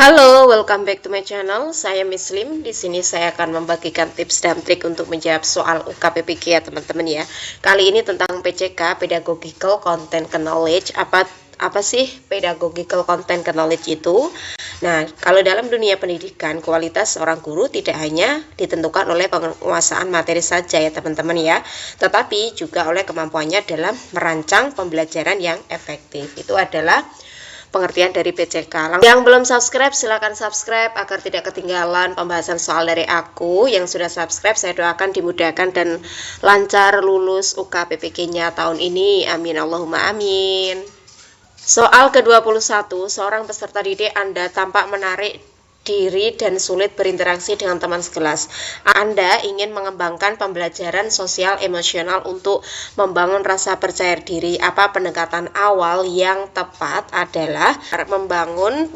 Halo, welcome back to my channel. Saya Miss Lim. Di sini saya akan membagikan tips dan trik untuk menjawab soal UKPPK ya teman-teman ya. Kali ini tentang PCK, Pedagogical Content Knowledge. Apa sih Pedagogical Content Knowledge itu? Nah, kalau dalam dunia pendidikan, kualitas seorang guru tidak hanya ditentukan oleh penguasaan materi saja ya teman-teman ya, tetapi juga oleh kemampuannya dalam merancang pembelajaran yang efektif. Itu adalah pengertian dari PCK. Yang belum subscribe, silahkan subscribe agar tidak ketinggalan pembahasan soal dari aku. Yang sudah subscribe, saya doakan dimudahkan dan lancar lulus UKPPK-nya tahun ini. Amin, Allahumma amin. Soal ke-21, seorang peserta didik Anda tampak menarik diri dan sulit berinteraksi dengan teman sekelas. Anda ingin mengembangkan pembelajaran sosial emosional untuk membangun rasa percaya diri. Apa pendekatan awal yang tepat adalah membangun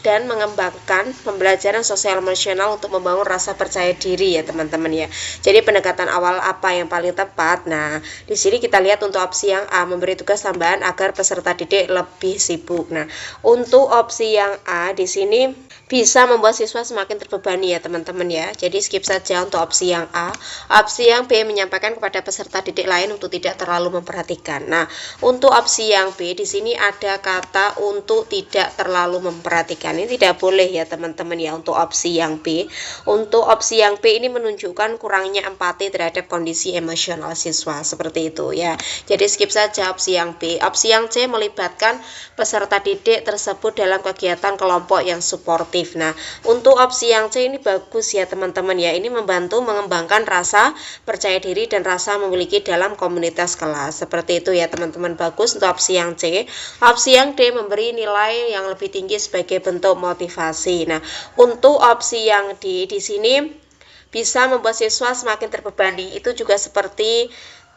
dan mengembangkan pembelajaran sosial emosional untuk membangun rasa percaya diri ya teman-teman ya. Jadi pendekatan awal apa yang paling tepat? Nah, di sini kita lihat untuk opsi yang A, memberi tugas tambahan agar peserta didik lebih sibuk. Nah, untuk opsi yang A di sini bisa membuat siswa semakin terbebani ya teman-teman ya. Jadi skip saja untuk opsi yang A. Opsi yang B, menyampaikan kepada peserta didik lain untuk tidak terlalu memperhatikan. Nah, untuk opsi yang B di sini ada kata untuk tidak terlalu memperhatikan. Ini tidak boleh ya teman-teman ya untuk opsi yang B. Untuk opsi yang B ini menunjukkan kurangnya empati terhadap kondisi emosional siswa, seperti itu ya. Jadi skip saja opsi yang B. Opsi yang C, melibatkan peserta didik tersebut dalam kegiatan kelompok yang suportif. Nah, untuk opsi yang C ini bagus ya teman-teman ya. Ini membantu mengembangkan rasa percaya diri dan rasa memiliki dalam komunitas kelas. Seperti itu ya teman-teman, bagus untuk opsi yang C. Opsi yang D, memberi nilai yang lebih tinggi sebagai bentuk motivasi. Nah, untuk opsi yang D di sini bisa membuat siswa semakin terbebani. Itu juga seperti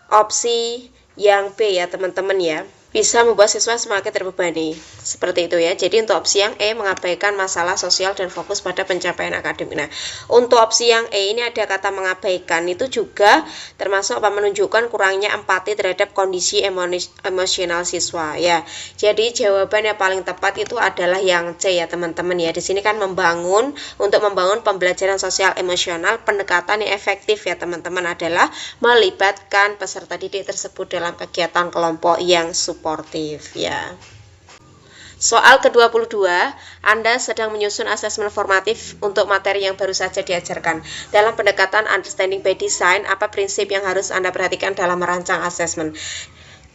opsi yang B ya teman-teman ya. Bisa membuat siswa semakin terbebani, seperti itu ya. Jadi untuk opsi yang E, mengabaikan masalah sosial dan fokus pada pencapaian akademik. Nah, untuk opsi yang E ini ada kata mengabaikan, itu juga termasuk menunjukkan kurangnya empati terhadap kondisi emosional siswa ya. Jadi jawaban yang paling tepat itu adalah yang C ya teman-teman ya. Di sini kan untuk membangun pembelajaran sosial emosional, pendekatan yang efektif ya teman-teman adalah melibatkan peserta didik tersebut dalam kegiatan kelompok yang suportif ya. Soal ke-22, Anda sedang menyusun asesmen formatif untuk materi yang baru saja diajarkan. Dalam pendekatan understanding by design, apa prinsip yang harus Anda perhatikan dalam merancang asesmen?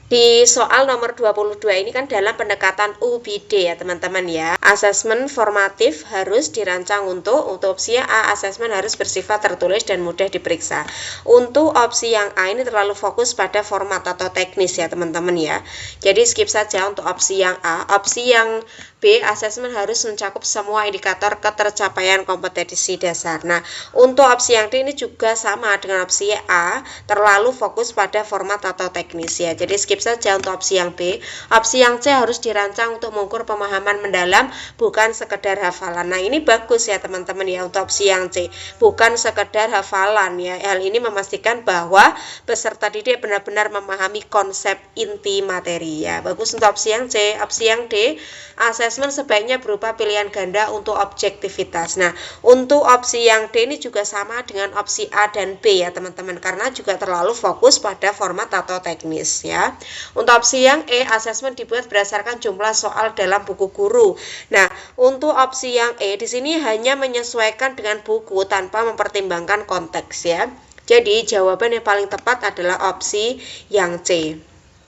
Di soal nomor 22 ini kan dalam pendekatan UBD ya teman-teman ya. Asesmen formatif harus dirancang untuk opsi A, asesmen harus bersifat tertulis dan mudah diperiksa. Untuk opsi yang A ini terlalu fokus pada format atau teknis ya teman-teman ya. Jadi skip saja untuk opsi yang A. Opsi yang B, asesmen harus mencakup semua indikator ketercapaian kompetensi dasar. Nah, untuk opsi yang D ini juga sama dengan opsi A, terlalu fokus pada format atau teknis ya. Jadi skip saja untuk opsi yang B. Opsi yang C harus dirancang untuk mengukur pemahaman mendalam, bukan sekedar hafalan. Nah, ini bagus ya teman-teman ya untuk opsi yang C, bukan sekedar hafalan ya. Hal ini memastikan bahwa peserta didik benar-benar memahami konsep inti materi ya. Bagus untuk opsi yang C. Opsi yang D, asesmen sebaiknya berupa pilihan ganda untuk objektivitas. Nah, untuk opsi yang D ini juga sama dengan opsi A dan B ya teman-teman, karena juga terlalu fokus pada format atau teknis ya. Untuk opsi yang E, asesmen dibuat berdasarkan jumlah soal dalam buku guru. Nah, untuk opsi yang E di sini hanya menyesuaikan dengan buku tanpa mempertimbangkan konteks ya. Jadi jawaban yang paling tepat adalah opsi yang C.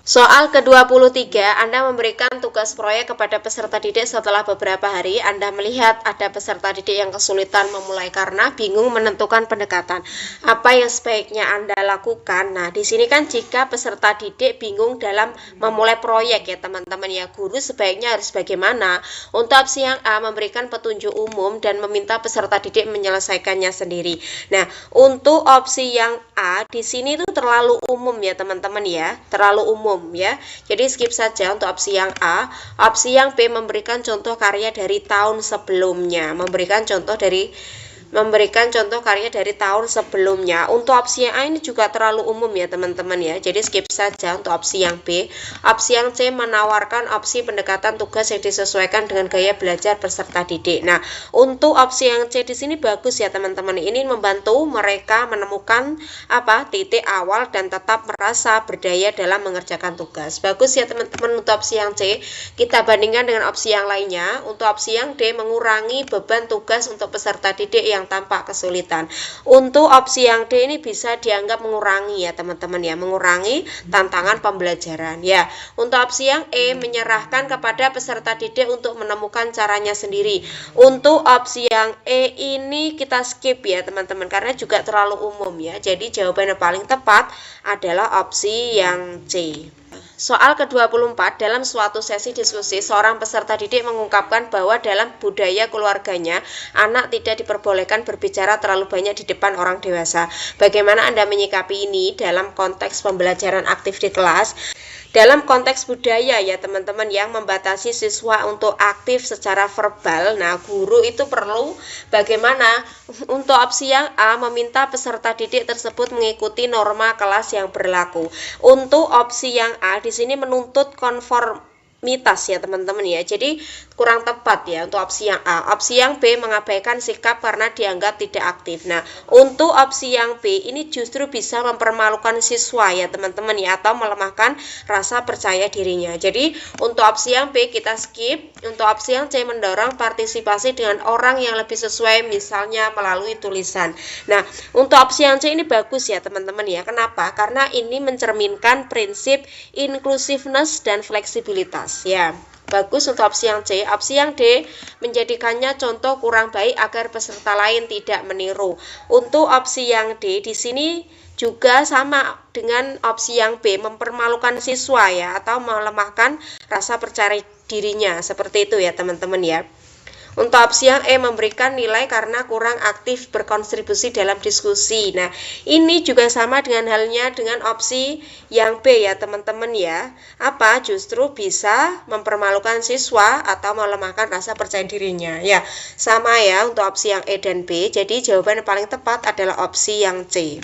Soal ke-23, Anda memberikan tugas proyek kepada peserta didik. Setelah beberapa hari, Anda melihat ada peserta didik yang kesulitan memulai karena bingung menentukan pendekatan. Apa yang sebaiknya Anda lakukan? Nah, di sini kan jika peserta didik bingung dalam memulai proyek ya teman-teman ya, guru sebaiknya harus bagaimana? Untuk opsi yang A, memberikan petunjuk umum dan meminta peserta didik menyelesaikannya sendiri. Nah, untuk opsi yang A di sini itu terlalu umum ya teman-teman ya, terlalu umum ya. Jadi skip saja untuk opsi yang A. Opsi yang B, memberikan contoh karya dari tahun sebelumnya, memberikan contoh dari memberikan contoh karya dari tahun sebelumnya. Untuk opsi yang A ini juga terlalu umum ya teman-teman ya, jadi skip saja untuk opsi yang B. Opsi yang C menawarkan opsi pendekatan tugas yang disesuaikan dengan gaya belajar peserta didik. Nah, untuk opsi yang C di sini bagus ya teman-teman, ini membantu mereka menemukan titik awal dan tetap merasa berdaya dalam mengerjakan tugas. Bagus ya teman-teman untuk opsi yang C. Kita bandingkan dengan opsi yang lainnya. Untuk opsi yang D mengurangi beban tugas untuk peserta didik yang tampak kesulitan. Untuk opsi yang D ini bisa dianggap mengurangi ya teman-teman ya, mengurangi tantangan pembelajaran ya. Untuk opsi yang E menyerahkan kepada peserta didik untuk menemukan caranya sendiri. Untuk opsi yang E ini kita skip ya teman-teman karena juga terlalu umum ya. Jadi jawaban yang paling tepat adalah opsi yang C. Soal ke-24, dalam suatu sesi diskusi, seorang peserta didik mengungkapkan bahwa dalam budaya keluarganya, anak tidak diperbolehkan berbicara terlalu banyak di depan orang dewasa. Bagaimana Anda menyikapi ini dalam konteks pembelajaran aktif di kelas? Dalam konteks budaya ya teman-teman yang membatasi siswa untuk aktif secara verbal, nah guru itu perlu bagaimana untuk opsi yang A meminta peserta didik tersebut mengikuti norma kelas yang berlaku. Untuk opsi yang A di sini menuntut konformitas ya teman-teman ya, jadi kurang tepat ya untuk opsi yang A. Opsi yang B mengabaikan sikap karena dianggap tidak aktif. Nah, untuk opsi yang B ini justru bisa mempermalukan siswa ya teman-teman ya, atau melemahkan rasa percaya dirinya. Jadi untuk opsi yang B kita skip. Untuk opsi yang C mendorong partisipasi dengan orang yang lebih sesuai, misalnya melalui tulisan. Nah, untuk opsi yang C ini bagus ya teman-teman ya. Kenapa? Karena ini mencerminkan prinsip inclusiveness dan fleksibilitas ya. Bagus untuk opsi yang C. Opsi yang D menjadikannya contoh kurang baik agar peserta lain tidak meniru. Untuk opsi yang D di sini juga sama dengan opsi yang B, mempermalukan siswa ya, atau melemahkan rasa percaya dirinya. Seperti itu ya teman-teman ya. Untuk opsi yang E memberikan nilai karena kurang aktif berkontribusi dalam diskusi. Nah, ini juga sama dengan halnya dengan opsi yang B ya teman-teman ya. Justru bisa mempermalukan siswa atau melemahkan rasa percaya dirinya. Ya, sama ya untuk opsi yang E dan B. Jadi jawaban yang paling tepat adalah opsi yang C.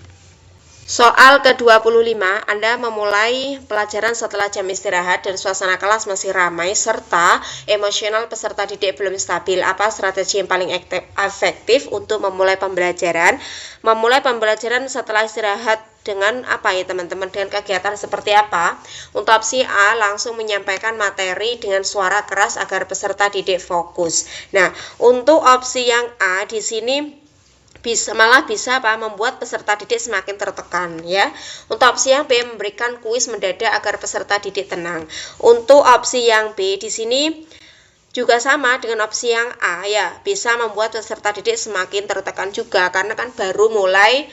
Soal ke-25, Anda memulai pelajaran setelah jam istirahat dan suasana kelas masih ramai serta emosional peserta didik belum stabil. Apa strategi yang paling efektif untuk memulai pembelajaran? Memulai pembelajaran setelah istirahat dengan apa ya teman-teman? Dengan kegiatan seperti apa? Untuk opsi A, langsung menyampaikan materi dengan suara keras agar peserta didik fokus. Nah, untuk opsi yang A di sini bisa membuat peserta didik semakin tertekan ya. Untuk opsi yang B memberikan kuis mendadak agar peserta didik tenang. Untuk opsi yang B di sini juga sama dengan opsi yang A ya, bisa membuat peserta didik semakin tertekan juga karena kan baru mulai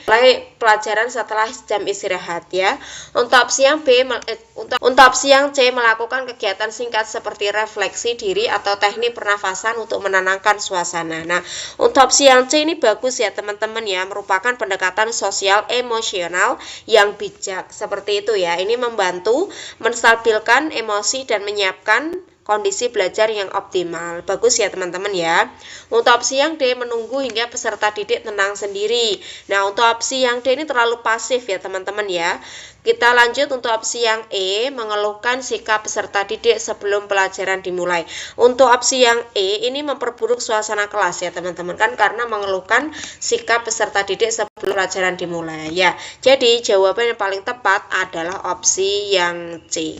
pelajaran setelah jam istirahat ya. Untuk opsi yang untuk opsi yang C melakukan kegiatan singkat seperti refleksi diri atau teknik pernafasan untuk menenangkan suasana. Nah, untuk opsi yang C ini bagus ya teman-teman ya, merupakan pendekatan sosial emosional yang bijak. Seperti itu ya. Ini membantu menstabilkan emosi dan menyiapkan kondisi belajar yang optimal. Bagus ya teman-teman ya. Untuk opsi yang D menunggu hingga peserta didik tenang sendiri. Nah, untuk opsi yang D ini terlalu pasif ya teman-teman ya. Kita lanjut untuk opsi yang E, mengeluhkan sikap peserta didik sebelum pelajaran dimulai. Untuk opsi yang E ini memperburuk suasana kelas ya teman-teman, kan karena mengeluhkan sikap peserta didik sebelum pelajaran dimulai ya. Jadi jawaban yang paling tepat adalah opsi yang C.